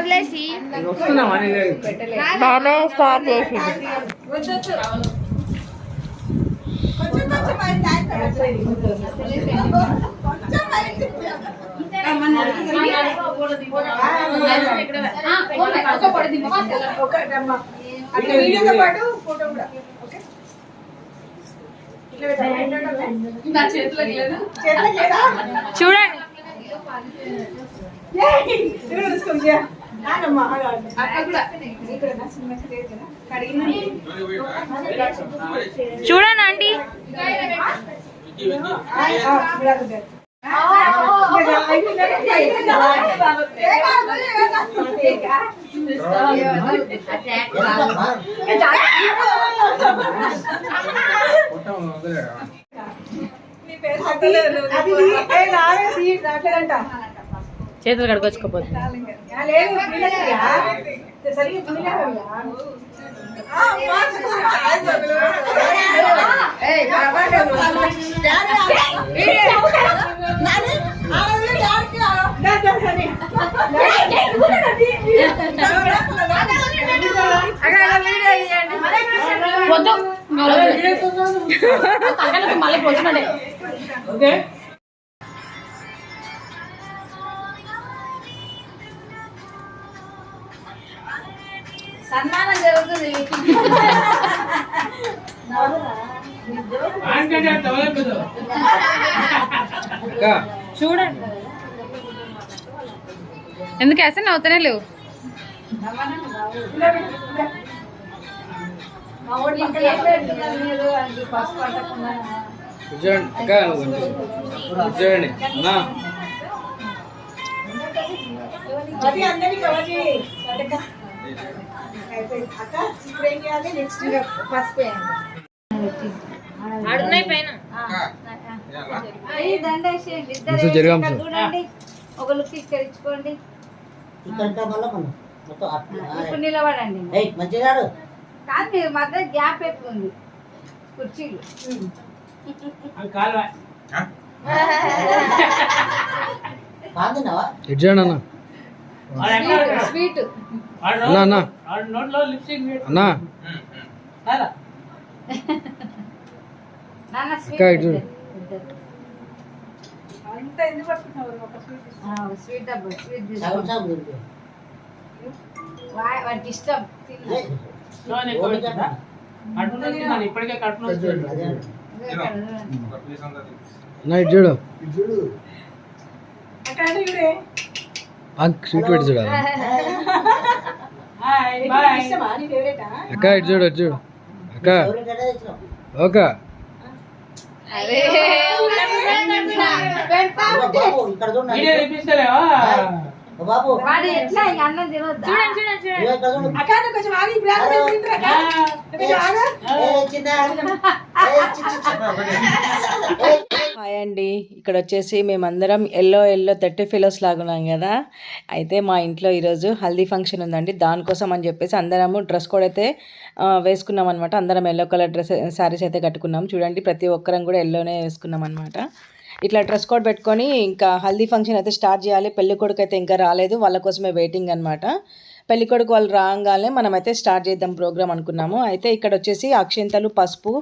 వదిలేసి బాగా స్టార్ట్ చేసింది. చూడండి చూడండి ఆంటీ చేతులు కడుకొచ్చుకోపోతుంది. మళ్ళీ వచ్చినాడే సన్మానం జరుగుతుంది. చూడండి ఎందుకు వేస్తే నవ్వుతానే లేవు. ఆడున్నాయి పైన ఒక లుక్ ఇక్కడ ఇచ్చుకోండి. ఇప్పుడు నిలబడండి. కాదు మీరు మధ్య గ్యాప్ ఎక్కువ ఉంది కుర్చీలు. స్వీట్ స్వీట్ డబ్బు స్వీట్ వాడికి ఇష్టం. ఇప్పటికే కడుపు చూడు స్వీట్ పెట్టి చూడాలి అక్క. ఇటు చూడు ఇటు చూడు అక్క. ఓకే హాయ్ అండి. ఇక్కడ వచ్చేసి మేమందరం ఎల్లో 30 ఫెలోస్ లాగా ఉన్నాం కదా. అయితే మా ఇంట్లో ఈరోజు హల్దీ ఫంక్షన్ ఉందండి. దానికోసం అని చెప్పేసి అందరము డ్రెస్ కోడ్ అయితే వేసుకున్నాం అనమాట. అందరం ఎల్లో కలర్ శారీస్ అయితే కట్టుకున్నాం. చూడండి ప్రతి ఒక్కరం కూడా ఎల్లోనే వేసుకున్నాం అనమాట. ఇట్లా డ్రెస్ కోడ్ పెట్టుకొని ఇంకా హల్దీ ఫంక్షన్ అయితే స్టార్ట్ చేయాలి. పెళ్లి కొడుకు అయితే ఇంకా రాలేదు, వాళ్ళ కోసమే వెయిటింగ్ అనమాట. పెళ్లి కొడుకు వాళ్ళు రాగానే మనమైతే స్టార్ట్ చేద్దాం ప్రోగ్రామ్ అనుకున్నాము. అయితే ఇక్కడ వచ్చేసి అక్షింతలు, పసుపు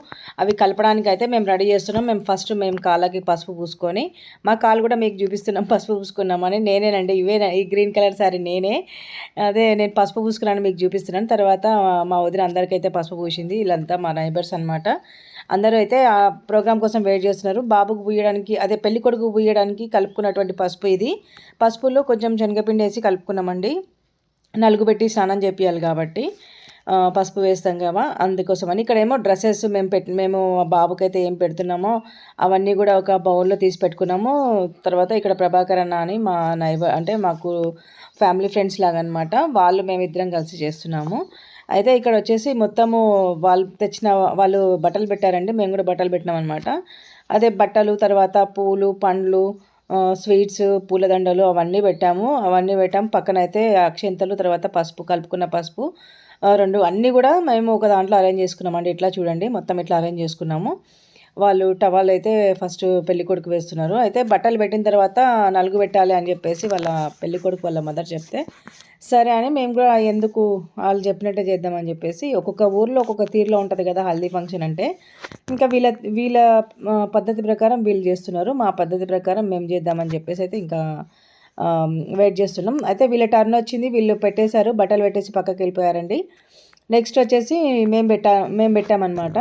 అవి కలపడానికి అయితే మేము రెడీ చేస్తున్నాం. మేము కాళ్ళకి పసుపు పూసుకొని, మా కాళ్ళు కూడా మీకు చూపిస్తున్నాం పసుపు పూసుకున్నామని. నేనేనండి, ఈ గ్రీన్ కలర్ శారీ నేనే. నేను పసుపు పూసుకున్నాను మీకు చూపిస్తున్నాను. తర్వాత మా వదిన అందరికైతే పసుపు పూసింది. వీళ్ళంతా మా నైబర్స్ అనమాట. అందరూ అయితే ఆ ప్రోగ్రామ్ కోసం వెయిట్ చేస్తున్నారు. బాబుకు పూయడానికి పెళ్లి కొడుకు పూయడానికి కలుపుకున్నటువంటి పసుపు ఇది. పసుపులో కొంచెం శనగపిండి వేసి కలుపుకున్నామండి. నలుగు పెట్టి స్నానం చేపియాలి కాబట్టి పసుపు వేస్తాం కదా, అందుకోసమని. ఇక్కడేమో డ్రెస్సెస్ మేము బాబుకి అయితే ఏం పెడుతున్నామో అవన్నీ కూడా ఒక బౌల్లో తీసి పెట్టుకున్నాము. తర్వాత ఇక్కడ ప్రభాకర్ అన్న అని మా నైబర్, అంటే మాకు ఫ్యామిలీ ఫ్రెండ్స్ లాగా అనమాట, మేమిద్దరం కలిసి చేస్తున్నాము. అయితే ఇక్కడ వచ్చేసి మొత్తము వాళ్ళు బట్టలు పెట్టారండి, మేము కూడా బట్టలు పెట్టినాం అనమాట. అదే బట్టలు, తర్వాత పూలు, పండ్లు, స్వీట్స్, పూలదండలు అవన్నీ పెట్టాము. పక్కన అయితే అక్షింతలు, తర్వాత పసుపు, కలుపుకున్న పసుపు రెండు అన్నీ కూడా మేము ఒక దాంట్లో అరేంజ్ చేసుకున్నామండి. ఇట్లా చూడండి మొత్తం ఇట్లా అరేంజ్ చేసుకున్నాము. వాళ్ళు టవాల్ అయితే ఫస్ట్ పెళ్లి కొడుకు వేస్తున్నారు. అయితే బట్టలు పెట్టిన తర్వాత నలుగు పెట్టాలి అని చెప్పేసి వాళ్ళ పెళ్లి కొడుకు వాళ్ళ మదర్ చెప్తే సరే అని మేము కూడా ఎందుకు వాళ్ళు చెప్పినట్టే చేద్దామని చెప్పేసి ఒక్కొక్క ఊర్లో ఒక్కొక్క తీరులో ఉంటుంది కదా హల్దీ ఫంక్షన్ అంటే. ఇంకా వీళ్ళ పద్ధతి ప్రకారం వీళ్ళు చేస్తున్నారు, మా పద్ధతి ప్రకారం మేము చేద్దామని చెప్పేసి అయితే ఇంకా వెయిట్ చేస్తున్నాం. అయితే వీళ్ళ టర్న్ వచ్చింది, వీళ్ళు పెట్టేశారు, బట్టలు పెట్టేసి పక్కకి వెళ్ళిపోయారండి. నెక్స్ట్ వచ్చేసి మేము పెట్టామన్నమాట.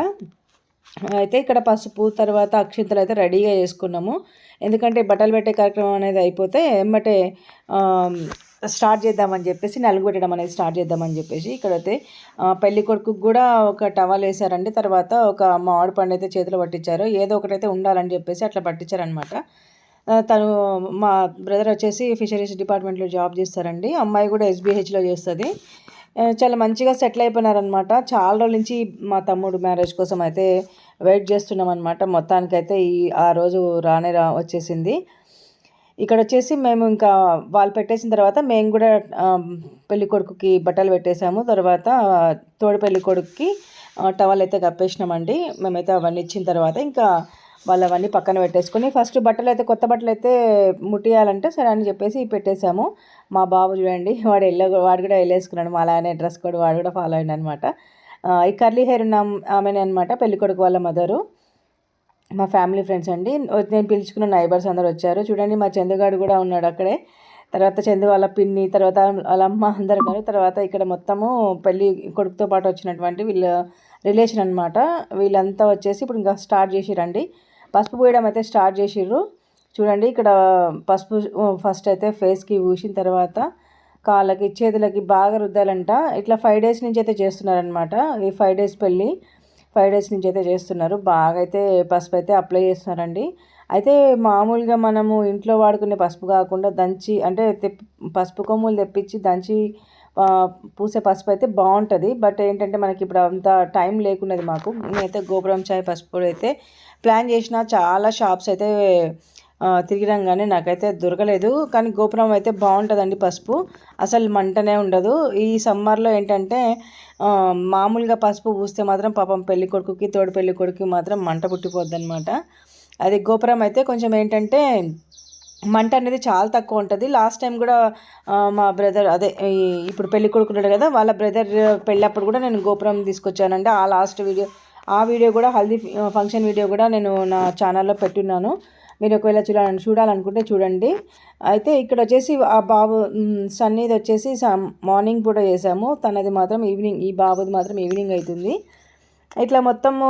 అయితే ఇక్కడ పసుపు తర్వాత అక్షింతలు అయితే రెడీగా చేసుకున్నాము. ఎందుకంటే బట్టలు పెట్టే కార్యక్రమం అనేది అయిపోతే ఎమ్మటే స్టార్ట్ చేద్దామని చెప్పేసి నలుగు పెట్టడం అనేది స్టార్ట్ చేద్దామని చెప్పేసి ఇక్కడైతే పెళ్లి కొడుకుకి కూడా ఒక టవల్ వేసారండి. తర్వాత ఒక మామిడి పండు అయితే చేతిలో పట్టించారు, ఏదో ఒకటైతే ఉండాలని చెప్పేసి అట్లా పట్టించారనమాట. తను మా బ్రదర్ వచ్చేసి ఫిషరీస్ డిపార్ట్మెంట్లో జాబ్ చేస్తారండి, అమ్మాయి కూడా SBHలో చేస్తుంది. చాలా మంచిగా సెటిల్ అయిపోయినారనమాట. చాలా రోజుల నుంచి మా తమ్ముడు మ్యారేజ్ కోసం అయితే వెయిట్ చేస్తున్నాం అనమాట. మొత్తానికైతే ఆ రోజు వచ్చేసింది. ఇక్కడ వచ్చేసి మేము ఇంకా వాళ్ళు పెట్టేసిన తర్వాత మేము కూడా పెళ్లి కొడుకుకి బట్టలు పెట్టేసాము. తర్వాత తోడు పెళ్లి కొడుకుకి టవల్ అయితే కప్పేసినామండి. మేమైతే అవన్నీ ఇచ్చిన తర్వాత ఇంకా వాళ్ళు అవన్నీ పక్కన పెట్టేసుకొని ఫస్ట్ బట్టలు అయితే కొత్త బట్టలు అయితే ముట్టియాలంటే సరే అని చెప్పేసి పెట్టేశాము. మా బాబు చూడండి, వాడు కూడా వెళ్ళేసుకున్నాడు, మా అలానే డ్రెస్ కోడ్ వాడు కూడా ఫాలో అయ్యింది అనమాట. ఈ కర్లీ హెయిర్ ఉన్న ఆమెనే అనమాట పెళ్లి కొడుకు వాళ్ళ మదరు, మా ఫ్యామిలీ ఫ్రెండ్స్ అండి. నేను పిలుచుకున్న నైబర్స్ అందరు వచ్చారు. చూడండి మా చందుగాడు కూడా ఉన్నాడు అక్కడే. తర్వాత చందు వాళ్ళ పిన్ని, తర్వాత వాళ్ళ అమ్మ అందరు ఉన్నారు. తర్వాత ఇక్కడ మొత్తము పెళ్లి కొడుకుతో పాటు వచ్చినటువంటి వీళ్ళ రిలేషన్ అనమాట. వీళ్ళంతా వచ్చేసి ఇప్పుడు ఇంకా స్టార్ట్ చేసిరండి, పసుపు పూయడం అయితే స్టార్ట్ చేసిర్రు. చూడండి ఇక్కడ పసుపు ఫస్ట్ అయితే ఫేస్కి పూసిన తర్వాత కాళ్ళకి చేతులకి బాగా రుద్దాలంట. ఇట్లా 5 days నుంచి అయితే చేస్తున్నారనమాట. ఈ 5 days పెళ్ళి 5 days నుంచి అయితే చేస్తున్నారు. బాగా అయితే పసుపు అయితే అప్లై చేస్తున్నారండి. అయితే మామూలుగా మనము ఇంట్లో వాడుకునే పసుపు కాకుండా దంచి అంటే పసుపు కొమ్ములు తెప్పించి దంచి పూసే పసుపు అయితే బాగుంటుంది. బట్ ఏంటంటే మనకి ఇప్పుడు అంత టైం లేకున్నది మాకు. నేనైతే గోపురం చాయ్ పసుపు అయితే ప్లాన్ చేసిన చాలా షాప్స్ అయితే తిరిగినాం కానీ నాకైతే దొరకలేదు. కానీ గోపురం అయితే బాగుంటుందండి, పసుపు అసలు మంటనే ఉండదు. ఈ సమ్మర్లో ఏంటంటే మామూలుగా పసుపు పూస్తే మాత్రం పాపం పెళ్లి కొడుకుకి తోడు పెళ్లి కొడుకుకి మాత్రం మంట పుట్టిపోద్ది అనమాట. అది గోపురం అయితే కొంచెం ఏంటంటే మంట అనేది చాలా తక్కువ ఉంటుంది. లాస్ట్ టైం కూడా మా బ్రదర్ అదే ఇప్పుడు పెళ్లి కొడుకున్నాడు కదా, వాళ్ళ బ్రదర్ పెళ్ళప్పుడు కూడా నేను గోపురం తీసుకొచ్చానండి. ఆ వీడియో కూడా హల్దీ ఫంక్షన్ వీడియో కూడా నేను నా ఛానల్లో పెట్టున్నాను. మీరు ఒకవేళ చూడాలనుకుంటే చూడండి. అయితే ఇక్కడ వచ్చేసి ఆ బాబు సన్నీది వచ్చేసి మార్నింగ్ పూట చేసాము, తనది మాత్రం ఈవినింగ్, ఈ బాబుది మాత్రం ఈవినింగ్ అవుతుంది. ఇట్లా మొత్తము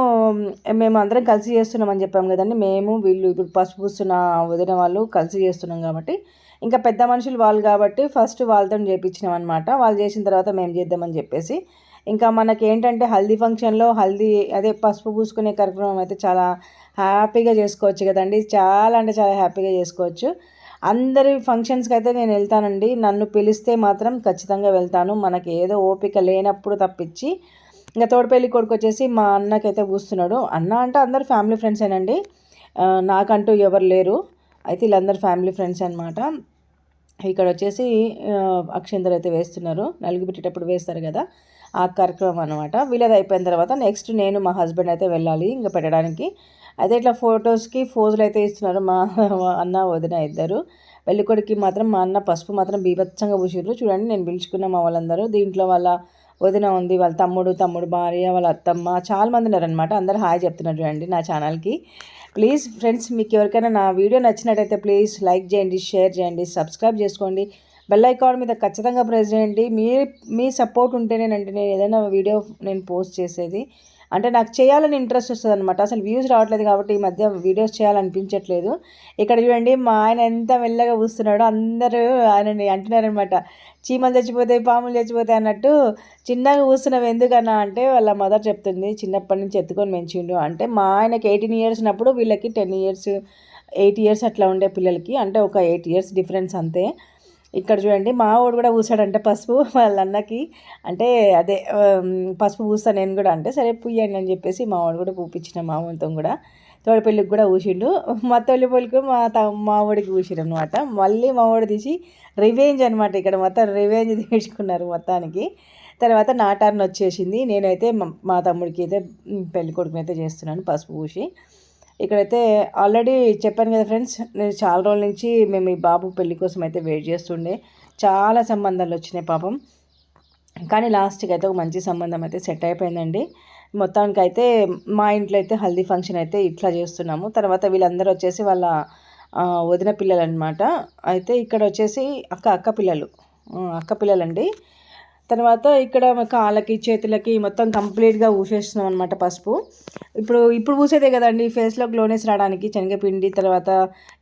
మేము అందరం కలిసి చేస్తున్నామని చెప్పాం కదండి. మేము వీళ్ళు ఇప్పుడు పసుపు పూస్తున్న వదిన వాళ్ళు కలిసి చేస్తున్నాం కాబట్టి ఇంకా పెద్ద మనుషులు వాళ్ళు కాబట్టి ఫస్ట్ వాళ్ళతో చేయించినాం అనమాట. వాళ్ళు చేసిన తర్వాత మేము చేద్దామని చెప్పేసి ఇంకా మనకి ఏంటంటే హల్దీ ఫంక్షన్లో అదే పసుపు పూసుకునే కార్యక్రమం అయితే చాలా హ్యాపీగా చేసుకోవచ్చు కదండి. చాలా అంటే చాలా హ్యాపీగా చేసుకోవచ్చు. అందరి ఫంక్షన్స్కి అయితే నేను వెళ్తానండి, నన్ను పిలిస్తే మాత్రం ఖచ్చితంగా వెళ్తాను. మనకి ఏదో ఓపిక లేనప్పుడు తప్పించి. ఇంకా తోడుపెళ్లి కొడుకు వచ్చేసి మా అన్నకైతే పూస్తున్నాడు. అన్న అంటే అందరు ఫ్యామిలీ ఫ్రెండ్సేనండి, నాకంటూ ఎవరు లేరు. అయితే వీళ్ళందరూ ఫ్యామిలీ ఫ్రెండ్స్ అనమాట. ఇక్కడ వచ్చేసి అక్షంతలు అయితే వేస్తున్నారు, నలుగు పెట్టేటప్పుడు వేస్తారు కదా, ఆ కార్యక్రమం అనమాట. వీళ్ళది అయిపోయిన తర్వాత నెక్స్ట్ నేను మా హస్బెండ్ అయితే వెళ్ళాలి ఇంకా పెట్టడానికి. అయితే ఇట్లా ఫొటోస్కి ఫోజులు అయితే ఇస్తున్నారు మా అన్న వదిన ఇద్దరు. పెళ్ళికొడికి మాత్రం మా అన్న పసుపు మాత్రం బీభత్సంగా పూసిర్రు. చూడండి నేను పిలుచుకున్న మా వాళ్ళందరూ, దీంట్లో వాళ్ళ వదిన ఉంది, వాళ్ళ తమ్ముడు భార్య, వాళ్ళ అత్తమ్మ, చాలా మంది ఉన్నారనమాట. అందరూ హాయ్ చెప్తున్నారు చూడండి నా ఛానల్కి. ప్లీజ్ ఫ్రెండ్స్, మీకు ఎవరికైనా నా వీడియో నచ్చినట్టయితే ప్లీజ్ లైక్ చేయండి, షేర్ చేయండి, సబ్స్క్రైబ్ చేసుకోండి, బెల్ ఐకాన్ మీద ఖచ్చితంగా ప్రెస్ చేయండి. మీ సపోర్ట్ ఉంటేనేనంటే నేను ఏదైనా వీడియో నేను పోస్ట్ చేసేది, అంటే నాకు చేయాలని ఇంట్రెస్ట్ వస్తుంది అనమాట. అసలు వ్యూస్ రావట్లేదు కాబట్టి ఈ మధ్య వీడియోస్ చేయాలనిపించట్లేదు. ఇక్కడ చూడండి మా ఆయన ఎంత మెల్లగా పూస్తున్నాడో, అందరూ ఆయనని అంటున్నారనమాట, చీమలు చచ్చిపోతాయి, పాములు చచ్చిపోతాయి అన్నట్టు. చిన్నగా పూస్తున్నావు ఎందుకన్నా అంటే వాళ్ళ మదర్ చెప్తుంది, చిన్నప్పటి నుంచి ఎత్తుకొని పెంచిండు అంటే. మా ఆయనకి 18 years ఉన్నప్పుడు వీళ్ళకి 10 years 8 years అట్లా ఉండే పిల్లలకి, అంటే ఒక 8 years డిఫరెన్స్ అంతే. ఇక్కడ చూడండి మా వాడు కూడా పూసాడంటే పసుపు వాళ్ళ అన్నకి, అంటే అదే పసుపు పూస్తా నేను కూడా అంటే సరే పూయండి అని చెప్పేసి మా వాడు కూడా పూపించిన మా వంతం కూడా. తోడపెళ్ళికి కూడా పూసిండు, మా తొలి పెళ్ళికి మా వాడికి పూసిరు అనమాట. మళ్ళీ మా వాడు తీసి రివెంజ్ అనమాట, ఇక్కడ మొత్తం రివెంజ్ తీసుకున్నారు మొత్తానికి. తర్వాత నా టర్న్ వచ్చేసింది. నేనైతే మా తమ్ముడికి అయితే పెళ్లి కొడుకుని అయితే చేస్తున్నాను పసుపు పూసి. ఇక్కడైతే ఆల్రెడీ చెప్పాను కదా ఫ్రెండ్స్, నేను చాలా రోజుల నుంచి మేము ఈ బాబు పెళ్లి కోసం అయితే వెయిట్ చేస్తుండే. చాలా సంబంధాలు వచ్చినాయి పాపం, కానీ లాస్ట్కి అయితే ఒక మంచి సంబంధం అయితే సెట్ అయిపోయిందండి. మొత్తానికి అయితే మా ఇంట్లో అయితే హల్దీ ఫంక్షన్ అయితే ఇట్లా చేస్తున్నాము. తర్వాత వీళ్ళందరూ వచ్చేసి వాళ్ళ వదిన పిల్లలు అనమాట. అయితే ఇక్కడ వచ్చేసి అక్క పిల్లలండి. తర్వాత ఇక్కడ కాళ్ళకి చేతులకి మొత్తం కంప్లీట్గా ఊసేస్తున్నాం అనమాట పసుపు. ఇప్పుడు పూసేదే కదండి ఫేస్లో గ్లోనెస్ రావడానికి శనగపిండి, తర్వాత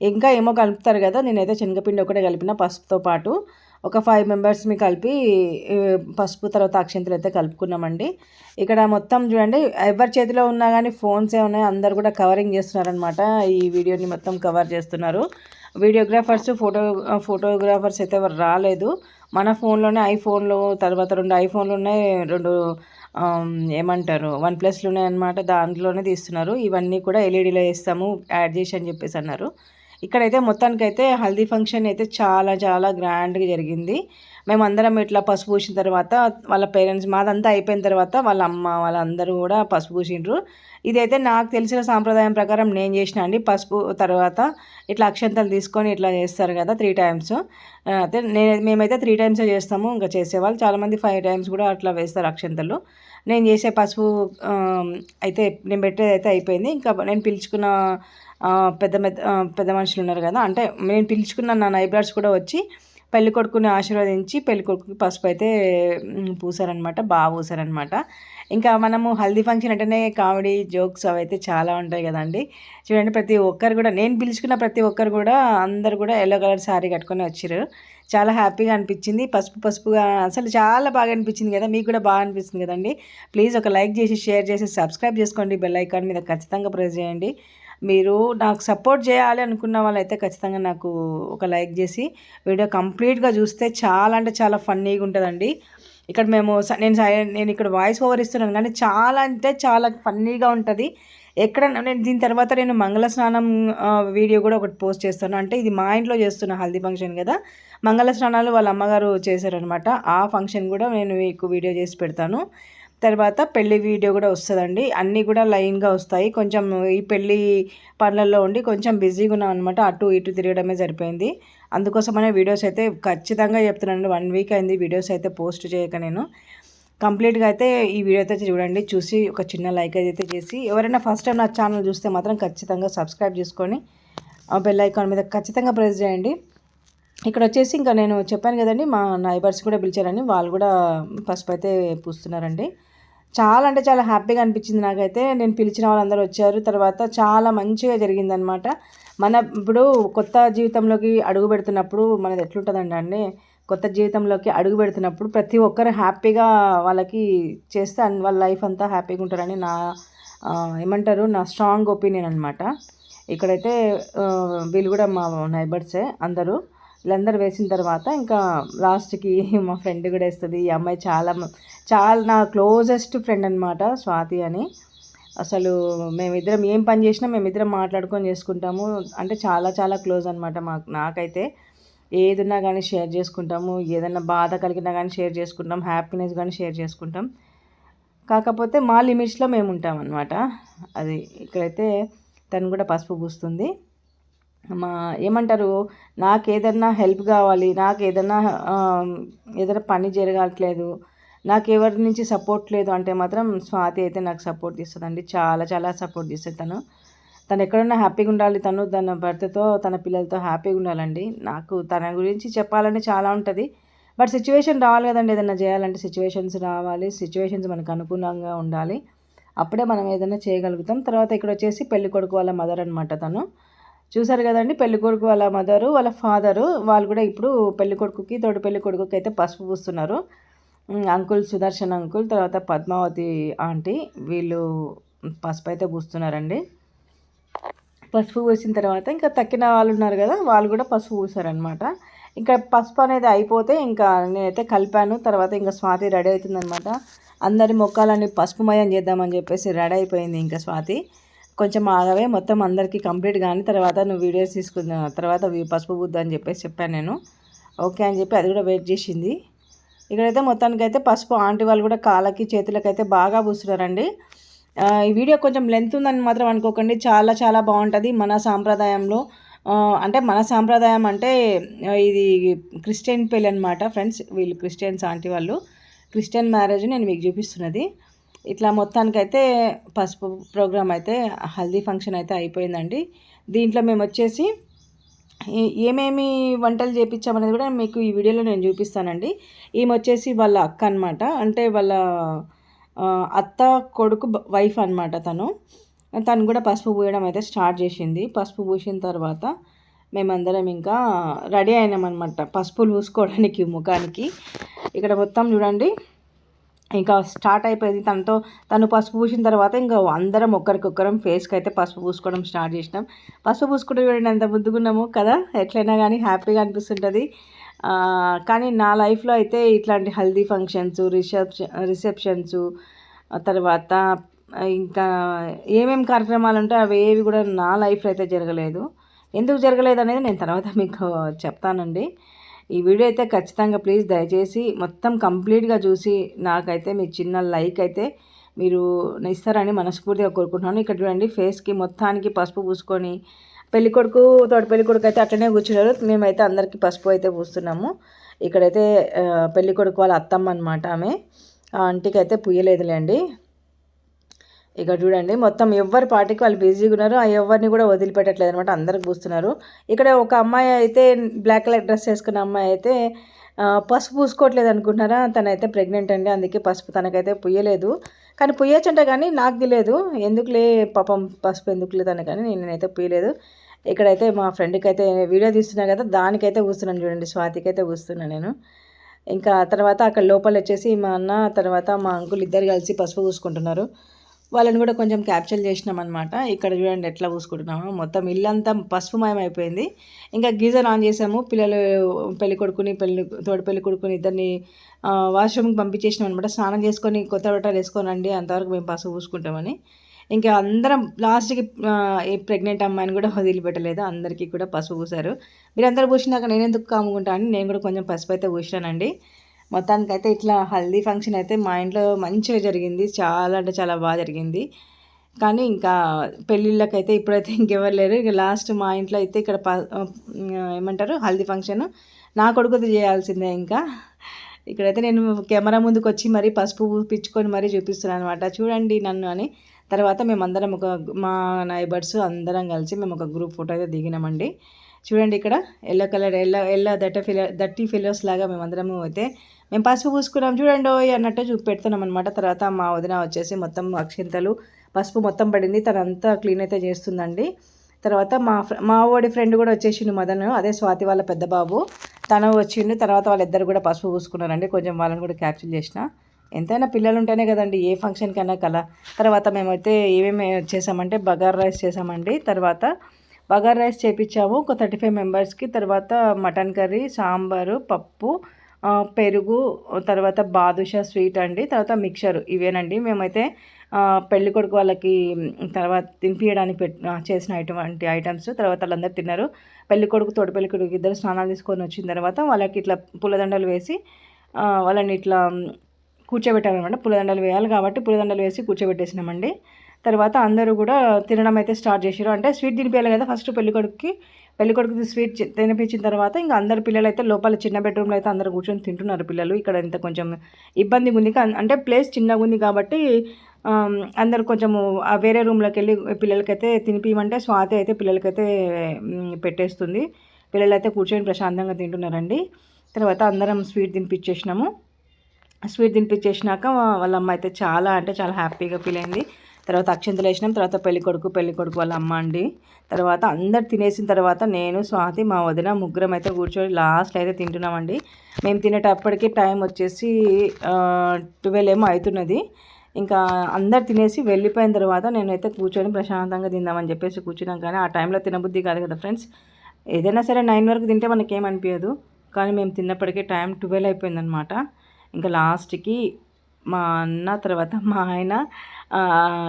ఇంకా ఏమో కలుపుతారు కదా. నేనైతే శనగపిండి ఒకటే కలిపిన పసుపుతో పాటు ఒక 5 మెంబర్స్ని కలిపి పసుపు తర్వాత అక్షంతలు అయితే కలుపుకున్నామండి. ఇక్కడ మొత్తం చూడండి, ఎవరి చేతిలో ఉన్నా కానీ ఫోన్సే ఉన్నాయి, అందరు కూడా కవరింగ్ చేస్తున్నారనమాట. ఈ వీడియోని మొత్తం కవర్ చేస్తున్నారు. వీడియోగ్రాఫర్స్ ఫోటోగ్రాఫర్స్ అయితే ఎవరు రాలేదు. మన ఫోన్లోనే ఐఫోన్లు, తర్వాత 2 ఐఫోన్లు ఉన్నాయి, 2 ఏమంటారు OnePlusలు ఉన్నాయి అనమాట. దాంట్లోనే తీస్తున్నారు. ఇవన్నీ కూడా ఎల్ఈడీలో వేస్తాము యాడ్ చేసి అని చెప్పేసి అన్నారు. ఇక్కడైతే మొత్తానికైతే హల్దీ ఫంక్షన్ అయితే చాలా చాలా గ్రాండ్గా జరిగింది. మేమందరం ఇట్లా పసుపు పూసిన తర్వాత వాళ్ళ పేరెంట్స్, మాదంతా అయిపోయిన తర్వాత వాళ్ళ అమ్మ వాళ్ళందరూ కూడా పసుపు పూసిండ్రు. ఇదైతే నాకు తెలిసిన సాంప్రదాయం ప్రకారం నేను చేసిన అండి. పసుపు తర్వాత ఇట్లా అక్షంతలు తీసుకొని ఇట్లా చేస్తారు కదా 3 టైమ్స్. అయితే మేమైతే 3 టైమ్సే చేస్తాము. ఇంకా చేసేవాళ్ళు చాలామంది 5 టైమ్స్ కూడా అట్లా వేస్తారు అక్షంతలు. నేను చేసే పసుపు అయితే నేను పెట్టేది అయితే అయిపోయింది. ఇంకా నేను పిలుచుకున్న పెద్ద మనుషులు ఉన్నారు కదా, అంటే నేను పిలుచుకున్న నా నైబర్స్ కూడా వచ్చి పెళ్లి కొడుకుని ఆశీర్వదించి పెళ్లి కొడుకుకి పసుపు అయితే పూసారనమాట. బాగా పూసారనమాట. ఇంకా మనము హల్దీ ఫంక్షన్ అంటేనే కామెడీ జోక్స్ అవి అయితే చాలా ఉంటాయి కదండి. చూడండి, ప్రతి ఒక్కరు కూడా, నేను పిలుచుకున్న ప్రతి ఒక్కరు కూడా అందరు కూడా ఎల్లో కలర్ శారీ కట్టుకొని వచ్చారు. చాలా హ్యాపీగా అనిపించింది. పసుపుగా అసలు చాలా బాగా అనిపించింది కదా. మీకు కూడా బాగా అనిపిస్తుంది కదండి. ప్లీజ్ ఒక లైక్ చేసి షేర్ చేసి సబ్స్క్రైబ్ చేసుకోండి. బెల్ ఐకాన్ మీద ఖచ్చితంగా ప్రెస్ చేయండి. మీరు నాకు సపోర్ట్ చేయాలి అనుకున్న వాళ్ళైతే ఖచ్చితంగా నాకు ఒక లైక్ చేసి వీడియో కంప్లీట్గా చూస్తే చాలా అంటే చాలా ఫన్నీగా ఉంటుందండి. ఇక్కడ నేను ఇక్కడ వాయిస్ ఓవర్ ఇస్తున్నాను కానీ చాలా అంటే చాలా ఫన్నీగా ఉంటుంది. నేను దీని తర్వాత నేను మంగళ స్నానం వీడియో కూడా ఒకటి పోస్ట్ చేస్తాను. అంటే ఇది మా ఇంట్లో చేస్తున్న హల్దీ ఫంక్షన్ కదా, మంగళ స్నానాలు వాళ్ళ అమ్మగారు చేశారనమాట. ఆ ఫంక్షన్ కూడా నేను మీకు వీడియో చేసి పెడతాను. తర్వాత పెళ్లి వీడియో కూడా వస్తుందండి. అన్నీ కూడా లైన్గా వస్తాయి. కొంచెం ఈ పెళ్ళి పనులలో ఉండి కొంచెం బిజీగా ఉన్నాం అనమాట. అటు ఇటు తిరగడమే సరిపోయింది. అందుకోసమనే వీడియోస్ అయితే ఖచ్చితంగా చెప్తున్నాను. 1 వీక్ అయింది వీడియోస్ అయితే పోస్ట్ చేయక. నేను కంప్లీట్గా అయితే ఈ వీడియో అయితే చూడండి, చూసి ఒక చిన్న లైక్ అయితే చేసి, ఎవరైనా ఫస్ట్ టైం నా ఛానల్ చూస్తే మాత్రం ఖచ్చితంగా సబ్స్క్రైబ్ చేసుకొని బెల్ ఐకాన్ మీద ఖచ్చితంగా ప్రెస్ చేయండి. ఇక్కడ వచ్చేసి ఇంకా నేను చెప్పాను కదండి, మా నైబర్స్ కూడా పిలిచారని, వాళ్ళు కూడా పసుపు అయితే పూస్తున్నారండి. చాలా అంటే చాలా హ్యాపీగా అనిపించింది నాకైతే. నేను పిలిచిన వాళ్ళందరూ వచ్చారు. తర్వాత చాలా మంచిగా జరిగిందనమాట. ఇప్పుడు కొత్త జీవితంలోకి అడుగు పెడుతున్నప్పుడు మనది ఎట్లుంటుందండి కొత్త జీవితంలోకి అడుగు పెడుతున్నప్పుడు ప్రతి ఒక్కరు హ్యాపీగా వాళ్ళకి చేస్తే వాళ్ళ లైఫ్ అంతా హ్యాపీగా ఉంటారని నా స్ట్రాంగ్ ఒపీనియన్ అనమాట. ఇక్కడైతే వీళ్ళు కూడా మా నైబర్సే అందరూ. వీళ్ళందరూ వేసిన తర్వాత ఇంకా లాస్ట్కి మా ఫ్రెండ్ కూడా వేస్తుంది. ఈ అమ్మాయి చాలా నా క్లోజెస్ట్ ఫ్రెండ్ అనమాట, స్వాతి అని. అసలు మేమిద్దరం ఏం పని చేసినా మేమిద్దరం మాట్లాడుకొని చేసుకుంటాము. అంటే చాలా చాలా క్లోజ్ అనమాట నాకైతే. ఏదున్నా కానీ షేర్ చేసుకుంటాము, ఏదైనా బాధ కలిగినా కానీ షేర్ చేసుకుంటాం, హ్యాపీనెస్ కానీ షేర్ చేసుకుంటాం. కాకపోతే మా లిమిట్స్లో మేము ఉంటాం అనమాట. అది ఇక్కడైతే తను కూడా పసుపు పూస్తుంది. ఏమంటారు, నాకు ఏదన్నా హెల్ప్ కావాలి, నాకు ఏదైనా పని జరగట్లేదు, నాకు ఎవరి నుంచి సపోర్ట్ లేదు అంటే మాత్రం స్వాతి అయితే నాకు సపోర్ట్ ఇస్తుందండి. చాలా చాలా సపోర్ట్ చేస్తుంది. తను ఎక్కడున్నా హ్యాపీగా ఉండాలి, తన భర్తతో తన పిల్లలతో హ్యాపీగా ఉండాలండి. నాకు తన గురించి చెప్పాలని చాలా ఉంటుంది. బట్ సిచ్యువేషన్ రావాలి కదండి, ఏదైనా చేయాలంటే సిచ్యువేషన్స్ రావాలి, సిచ్యువేషన్స్ మనకు అనుకూలంగా ఉండాలి, అప్పుడే మనం ఏదైనా చేయగలుగుతాం. తర్వాత ఇక్కడ వచ్చేసి పెళ్లి కొడుకు వాళ్ళ మదర్ అనమాట. తను చూసారు కదండి, పెళ్లి కొడుకు వాళ్ళ మదరు వాళ్ళ ఫాదరు వాళ్ళు కూడా ఇప్పుడు పెళ్లి కొడుకుకి తోడు పెళ్లి కొడుకుకి అయితే పసుపు పూస్తున్నారు. అంకుల్ సుదర్శన్ అంకుల్, తర్వాత పద్మావతి ఆంటీ, వీళ్ళు పసుపు అయితే పూస్తున్నారండి. పసుపు పూసిన తర్వాత ఇంకా తక్కిన వాళ్ళు ఉన్నారు కదా, వాళ్ళు కూడా పసుపు పూసారనమాట. ఇంకా పసుపు అనేది అయిపోతే ఇంకా నేనైతే కలిపాను. తర్వాత ఇంకా స్వాతి రెడీ అవుతుందనమాట. అందరి మొక్కలని పసుపుమయం చేద్దామని చెప్పేసి రెడీ అయిపోయింది. ఇంకా స్వాతి కొంచెం ఆగవే, మొత్తం అందరికీ కంప్లీట్ కానీ తర్వాత నువ్వు వీడియోస్ తీసుకున్న తర్వాత పసుపు పూద్దా అని చెప్పేసి చెప్పాను నేను. ఓకే అని చెప్పి అది కూడా వెయిట్ చేసింది. ఇక్కడైతే మొత్తానికైతే పసుపు ఆంటీ వాళ్ళు కూడా కాళ్ళకి చేతులకైతే బాగా పూస్తున్నారండి. ఈ వీడియో కొంచెం లెంత్ ఉందని మాత్రం అనుకోకండి, చాలా చాలా బాగుంటుంది. మన సాంప్రదాయంలో అంటే మన సాంప్రదాయం అంటే ఇది క్రిస్టియన్ పెళ్ళి అనమాట ఫ్రెండ్స్. వీళ్ళు క్రిస్టియన్స్ ఆంటీ వాళ్ళు, క్రిస్టియన్ మ్యారేజ్ నేను మీకు చూపిస్తున్నది. ఇట్లా మొత్తానికైతే పసుపు ప్రోగ్రామ్ అయితే హల్దీ ఫంక్షన్ అయితే అయిపోయిందండి. దీంట్లో మేము వచ్చేసి ఏమేమి వంటలు చేయించామనేది కూడా మీకు ఈ వీడియోలో నేను చూపిస్తానండి. ఈమె వచ్చేసి వాళ్ళ అక్క అనమాట, అంటే వాళ్ళ అత్త కొడుకు వైఫ్ అనమాట. తను కూడా పసుపు పూయడం అయితే స్టార్ట్ చేసింది. పసుపు పూసిన తర్వాత మేమందరం ఇంకా రెడీ అయినామన్నమాట పసుపులు పూసుకోవడానికి ముఖానికి. ఇక్కడ మొత్తం చూడండి ఇంకా స్టార్ట్ అయిపోయింది. తను పసుపు పూసిన తర్వాత ఇంకా అందరం ఒకరికొకరం ఫేస్కి అయితే పసుపు పూసుకోవడం స్టార్ట్ చేసినాం. పసుపు పూసుకుంటూ చూడండి ఎంత ముద్దుగున్నాము కదా, ఎట్లయినా కానీ హ్యాపీగా అనిపిస్తుంటుంది. కానీ నా లైఫ్లో అయితే ఇట్లాంటి హల్దీ ఫంక్షన్స్, రిసెప్షన్స్ తర్వాత ఇంకా ఏమేమి కార్యక్రమాలు ఉంటాయో అవి ఏవి కూడా నా లైఫ్లో అయితే జరగలేదు. ఎందుకు జరగలేదు అనేది నేను తర్వాత మీకు చెప్తానండి. ఈ వీడియో అయితే ఖచ్చితంగా ప్లీజ్ దయచేసి మొత్తం కంప్లీట్గా చూసి నాకైతే మీ చిన్న లైక్ అయితే మీరు ఇస్తారని మనస్ఫూర్తిగా కోరుకుంటున్నాను. ఇక్కడ చూడండి ఫేస్కి మొత్తానికి పసుపు పూసుకొని పెళ్ళికొడుకు తోటి పెళ్ళికొడుకు అయితే అట్లనే కూర్చున్నారు. మేమైతే అందరికీ పసుపు అయితే పూస్తున్నాము. ఇక్కడైతే పెళ్ళికొడుకు వాళ్ళ అత్తమ్మ అనమాట, ఆమె ఆంటీకి అయితే పూయలేదులేండి. ఇక్కడ చూడండి మొత్తం ఎవరి పార్టీకి వాళ్ళు బిజీగా ఉన్నారు, ఆ ఎవరిని కూడా వదిలిపెట్టట్లేదు అనమాట, అందరికి పూస్తున్నారు. ఇక్కడ ఒక అమ్మాయి అయితే బ్లాక్ కలర్ డ్రెస్ వేసుకున్న అమ్మాయి అయితే పసుపు పూసుకోవట్లేదు అనుకుంటున్నారా, తనైతే ప్రెగ్నెంట్ అండి, అందుకే పసుపు తనకైతే పుయ్యలేదు. కానీ పుయ్యొచ్చంట కానీ నాకు తెలియదు, ఎందుకులే పాపం పసుపు ఎందుకులేదు అని, కానీ నేనైతే పుయ్యలేదు. ఇక్కడైతే మా ఫ్రెండ్కి అయితే వీడియో తీస్తున్నా కదా, దానికైతే పూస్తున్నాను చూడండి, స్వాతికి అయితే పూస్తున్నాను నేను. ఇంకా తర్వాత అక్కడ లోపల వచ్చేసి మా అన్న తర్వాత మా అంకుల్ ఇద్దరు కలిసి పసుపు పూసుకుంటున్నారు. వాళ్ళని కూడా కొంచెం క్యాప్చర్ చేసినాం అనమాట. ఇక్కడ చూడండి ఎట్లా పూసుకుంటున్నాము, మొత్తం ఇల్లంతా పసుపుమయం అయిపోయింది. ఇంకా గీజర్ ఆన్ చేసాము, పిల్లలు పెళ్ళికొడుకుని తోడు పెళ్ళికొడుకుని ఇద్దరిని వాష్రూమ్కి పంపించేసినాం అనమాట. స్నానం చేసుకొని కొత్త బట్టలు వేసుకోనండి, అంతవరకు మేము పసుపు పూసుకుంటామని. ఇంకా అందరం లాస్ట్కి ఈ ప్రెగ్నెంట్ అమ్మాయిని కూడా వదిలిపెట్టలేదు, అందరికీ కూడా పసుపు పూసారు. మీరందరూ పూసినాక నేను ఎందుకు కాముకుంటాను, నేను కూడా కొంచెం పసుపు అయితే పూసినానండి. మొత్తానికైతే ఇట్లా హల్దీ ఫంక్షన్ అయితే మా ఇంట్లో మంచిగా జరిగింది, చాలా అంటే చాలా బాగా జరిగింది. కానీ ఇంకా పెళ్ళిళ్ళకైతే ఇప్పుడైతే ఇంకెవరు లేరు. ఇక లాస్ట్ మా ఇంట్లో అయితే ఇక్కడ ఏమంటారు హల్దీ ఫంక్షన్ నా కొడుకుది చేయాల్సిందే. ఇంకా ఇక్కడైతే నేను కెమెరా ముందుకు వచ్చి మరీ పసుపు పిచ్చుకొని మరీ చూపిస్తున్నాను అనమాట, చూడండి నన్ను అని. తర్వాత మేమందరం మా నైబర్స్ అందరం కలిసి మేము ఒక గ్రూప్ ఫోటో అయితే దిగినామండి. చూడండి ఇక్కడ ఎల్లో కలర్ ఎల్లో దట్టి ఫిలోస్ లాగా మేమందరము అయితే మేము పసుపు పూసుకున్నాం చూడండి అన్నట్టు పెడుతున్నాం అనమాట. తర్వాత మా వదిన వచ్చేసి మొత్తం అక్షింతలు పసుపు మొత్తం పడింది, తనంతా క్లీన్ అయితే చేస్తుందండి. తర్వాత మా ఓడి ఫ్రెండ్ కూడా వచ్చేసిండు మదన్, అదే స్వాతి వాళ్ళ పెద్ద బాబు, తను వచ్చిండు. తర్వాత వాళ్ళిద్దరు కూడా పసుపు పూసుకున్నారండి, కొంచెం వాళ్ళని కూడా క్యాప్చర్ చేసిన. ఎంతైనా పిల్లలు ఉంటేనే కదండి ఏ ఫంక్షన్కైనా కల. తర్వాత మేమైతే ఏమేమి చేసామంటే బగార్ రైస్ చేసామండి, తర్వాత బగార్ రైస్ చేయించాము ఒక 35 మెంబర్స్కి. తర్వాత మటన్ కర్రీ, సాంబారు, పప్పు, పెరుగు, తర్వాత బాదుషా స్వీట్ అండి, తర్వాత మిక్చర్, ఇవేనండి మేమైతే పెళ్లి కొడుకు వాళ్ళకి తర్వాత తినిపించడానికి చేసిన ఐటమ్స్. తర్వాత వాళ్ళందరూ తిన్నారు. పెళ్లి కొడుకు తోడు పెళ్లి కొడుకు ఇద్దరు స్నానాలు తీసుకొని వచ్చిన తర్వాత వాళ్ళకి ఇట్లా పూలదండలు వేసి వాళ్ళని ఇట్లా కూర్చోబెట్టాలన్నమాట. పూలదండలు వేయాలి కాబట్టి పూలదండలు వేసి కూర్చోబెట్టేసినామండి. తర్వాత అందరూ కూడా తినడం అయితే స్టార్ట్ చేశారు. అంటే స్వీట్ తినిపించాలి కదా ఫస్ట్ పెళ్ళికొడుకుకి స్వీట్ తినిపించిన తర్వాత ఇంకా అందరు పిల్లలు అయితే లోపల చిన్న బెడ్రూమ్లో అయితే అందరూ కూర్చొని తింటున్నారు పిల్లలు. ఇక్కడ ఇంత కొంచెం ఇబ్బందిగా ఉంది, అంటే ప్లేస్ చిన్నగా ఉంది కాబట్టి అందరు కొంచెము వేరే రూమ్లోకి వెళ్ళి పిల్లలకైతే తినిపించమంటే స్వాతి అయితే పిల్లలకైతే పెట్టేస్తుంది. పిల్లలైతే కూర్చొని ప్రశాంతంగా తింటున్నారండి. తర్వాత అందరం స్వీట్ తినిపించేసినాము. స్వీట్ తినిపించేసినాక వాళ్ళ అమ్మ అయితే చాలా అంటే చాలా హ్యాపీగా ఫీల్ అయింది. తర్వాత అక్షంతలు వేసినాం. తర్వాత పెళ్ళికొడుకు వాళ్ళ అమ్మ అండి. తర్వాత అందరు తినేసిన తర్వాత నేను స్వాతి మా వదిన ముగ్గురం అయితే కూర్చొని లాస్ట్ అయితే తింటున్నామండి. మేము తినేటప్పటికి టైం వచ్చేసి 12 ఏమో అవుతున్నది. ఇంకా అందరు తినేసి వెళ్ళిపోయిన తర్వాత నేనైతే కూర్చొని ప్రశాంతంగా తిందామని చెప్పేసి కూర్చున్నాం. కానీ ఆ టైంలో తినబుద్ధి కాదు కదా ఫ్రెండ్స్, ఏదైనా సరే 9 వరకు తింటే మనకేమనిపించదు. కానీ మేము తిన్నప్పటికీ టైం 12 అయిపోయిందనమాట. ఇంకా లాస్ట్కి మా అన్న తర్వాత మా ఆయన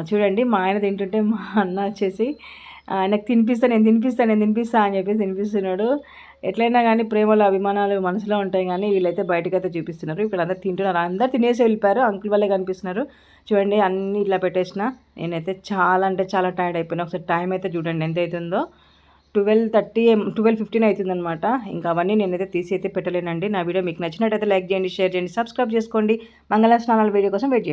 చూడండి, మా ఆయన తింటుంటే మా అన్న వచ్చేసి ఆయనకు నేను తినిపిస్తా అని చెప్పేసి తినిపిస్తున్నాడు. ఎట్లయినా కానీ ప్రేమలు అభిమానాలు మనసులో ఉంటాయి, కానీ వీళ్ళైతే బయటకైతే చూపిస్తున్నారు. ఇక్కడ అందరు తింటున్నారు, అందరు తినేసి వెళ్ళిపోయారు. అంకుల్ వాళ్ళే కనిపిస్తున్నారు. చూడండి అన్నీ ఇట్లా పెట్టేసిన. నేనైతే చాలా అంటే చాలా టైర్డ్ అయిపోయినా. ఒకసారి టైం అయితే చూడండి ఎంత అవుతుందో. 12:15 అవుతుందన్నమాట. ఇంకా అవన్నీ నేనైతే తీసి అయితే పెట్టలేనండి. నా వీడియో మీకు నచ్చినట్టయితే లైక్ చేయండి, షేర్ చేయండి, సబ్స్క్రైబ్ చేసుకోండి. మంగళ స్నానాల వీడియో కోసం వెయిట్ చేయండి.